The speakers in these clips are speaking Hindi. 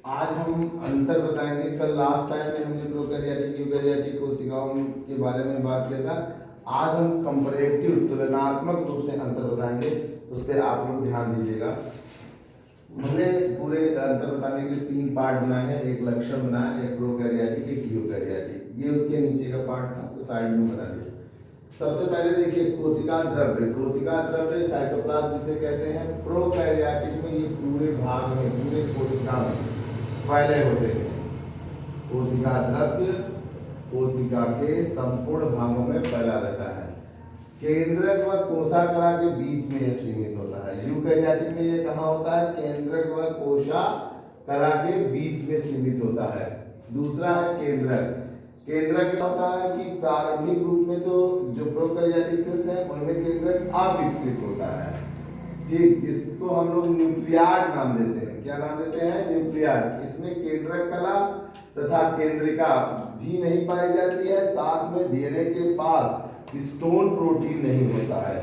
आज हम अंतर बताएंगे। कल लास्ट टाइम में हमने प्रोकैरियोटिक यूकैरियोटिक कोशिकाओं के बारे में बात किया था। आज हम कंपैरेटिव तुलनात्मक रूप से अंतर बताएंगे, उस पर आप लोग ध्यान दीजिएगा। हमने पूरे अंतर बताने के लिए 3 पार्ट बनाए हैं, एक लक्षण बनाया, एक प्रोकैरियोटिक, एक यूकैरियोटिक। ये उसके नीचे का पार्ट था, तो साइड में बना दिया। सबसे पहले देखिए कोशिका द्रव्य। कोशिका द्रव्य साइटोप्लाज्म जिसे कहते हैं। प्रोकैरियोटिक में ये पूरे भाग में, पूरे कोशिका में फैले होते हैं। कोशिका द्रव्य कोशिका के संपूर्ण भागों में फैला रहता है। केंद्रक व कोशाकला के बीच में यह सीमित होता है। यूकैरियोटिक में ये कहाँ होता है? केंद्रक व कोशाकला के बीच में सीमित होता है। दूसरा है केंद्रक। केंद्रक क्या होता है कि प्रारंभिक रूप में तो जो प्रोकैरियोटिक सेल्स हैं उनमें केंद्रक अविकसित होता है, ठीक, जिसको हम लोग न्यूक्लियार्ड नाम देते हैं। क्या नाम देते हैं? न्यूक्लियार्ड। इसमें केंद्रक कला तथा केंद्रिका भी नहीं पाई जाती है, साथ में डीएनए के पास हिस्टोन प्रोटीन नहीं होता है।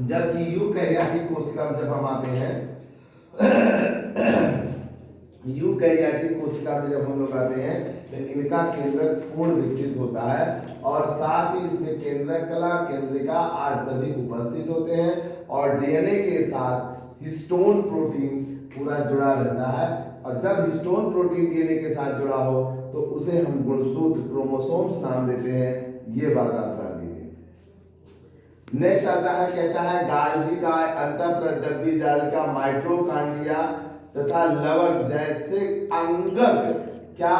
जबकि यूकैरियोटिक कोशिका में जब हम आते हैं, यूकैरियोटिक कोशिका में जब हम लोग आते हैं तो इनका केंद्रक पूर्ण विकसित होता है और साथ ही इसमें केंद्रक कला, केंद्रिका आज सभी उपस्थित होते हैं और डीएनए के साथ हिस्टोन प्रोटीन पूरा जुड़ा रहता है। और जब हिस्टोन प्रोटीन डीएनए के साथ जुड़ा हो तो उसे हम गुणसूत्र क्रोमोसोम्स नाम देते हैं। ये बात आप जान लीजिए। नेक्स्ट आता है, कहता है गाल्जी का अंतःप्रद्रव्य जालिका, माइटोकॉन्ड्रिया तथा लवक जैसे अंगक क्या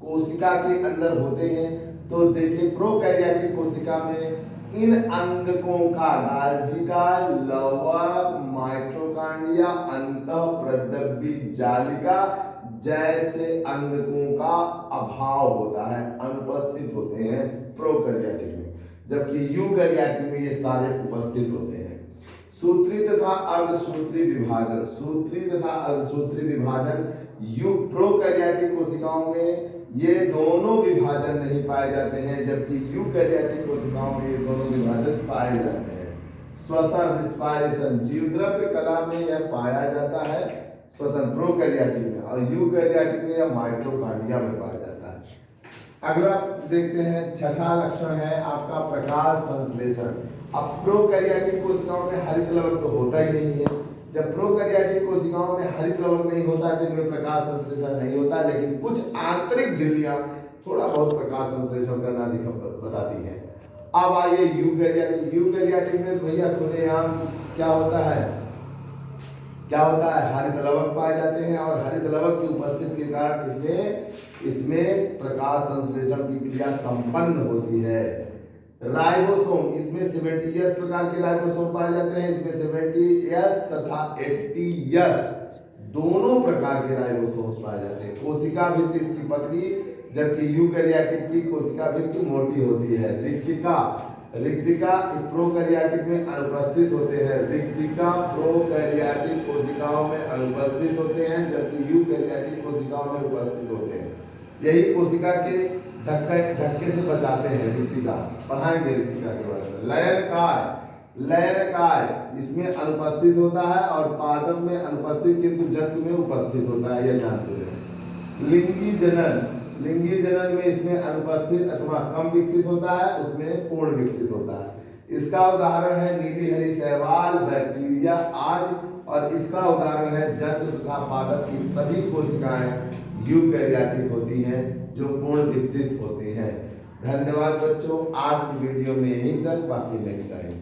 कोशिका के अंदर होते हैं। तो देखिए प्रोकैरियोटिक कोशिका में इन अंगकों का, गाल्जी का, लवक, माइटोकॉन्ड्रिया, अंतःप्रद्रव्य जालिका जैसे अंगकों का अभाव होता है, अनुपस्थित होते हैं प्रोकैरियोटिक में, जबकि यूकैरियोटिक में ये सारे उपस्थित होते हैं। सूत्री तथा अर्धसूत्री विभाजन। सूत्री तथा अर्धसूत्री विभाजन प्रोकैरियोटिक कोशिकाओं में ये दोनों विभाजन नहीं पाए जाते हैं, जबकि यूकैरियोटिक कोशिकाओं में ये दोनों विभाजन पाए जाते हैं। श्वसन, रिस्पायरेशन, जीवद्रव्य कला में यह पाया जाता है, श्वसन प्रोकैरियोटिक में, और यूकैरियोटिक में यह माइटोकॉन्ड्रिया में पाया जाता है। अगला देखते हैं, छठा लक्षण है आपका प्रकाश संश्लेषण। अब प्रोकैरियोटिक कोशिकाओं में हरित लवक तो होता ही नहीं है। जब प्रोकैरियोटिक कोशिकाओं में हरित लवक नहीं होता है तो इनमें प्रकाश संश्लेषण नहीं होता, लेकिन कुछ आंतरिक झिल्लियां थोड़ा बहुत प्रकाश संश्लेषण करना बताती हैं। अब आइए यूकैरियोटिक। यूकैरियोटिक में भैया खुलेआम क्या होता है? हरित लवक पाए जाते हैं और हरित लवक की उपस्थिति के कारण इसमें प्रकाश संश्लेषण की क्रिया संपन्न होती है। राइबोसोम, इसमें 70S प्रकार के राइबोसोम पाए जाते हैं। इसमें 70S तथा 80S दोनों प्रकार के राइबोसोम्स पाए जाते हैं। कोशिका भित्ति इसकी पतली, जबकि यूकैरियोटिक की कोशिका भित्ति मोटी होती है। रिक्तिका इस प्रोकैरियोटिक में अनुपस्थित होते हैं। रिक्तिका प्रोकैरियोटिक कोशिकाओं में अनुपस्थित होते हैं, जबकि यूकैरियोटिक कोशिकाओं में उपस्थित होते हैं। यही कोशिका के धक्के से बचाते हैं। रिक्तिका पढ़ाएंगे, रिक्तिका के बारे में। लयनकाय इसमें अनुपस्थित होता है और पादप में अनुपस्थित किंतु जंतु में उपस्थित होता है, यह जानते हैं। लिंगी जनन में इसमें अनुपस्थित अथवा कम विकसित होता है, उसमें पूर्ण विकसित होता है। इसका उदाहरण है नीली हरी शैवाल, बैक्टीरिया आदि, और इसका उदाहरण है जंतु तथा पादप की सभी कोशिकाएं यूकैरियोटिक होती हैं जो पूर्ण विकसित होती हैं। धन्यवाद बच्चों, आज की वीडियो में यहीं तक, बाकी नेक्स्ट टाइम।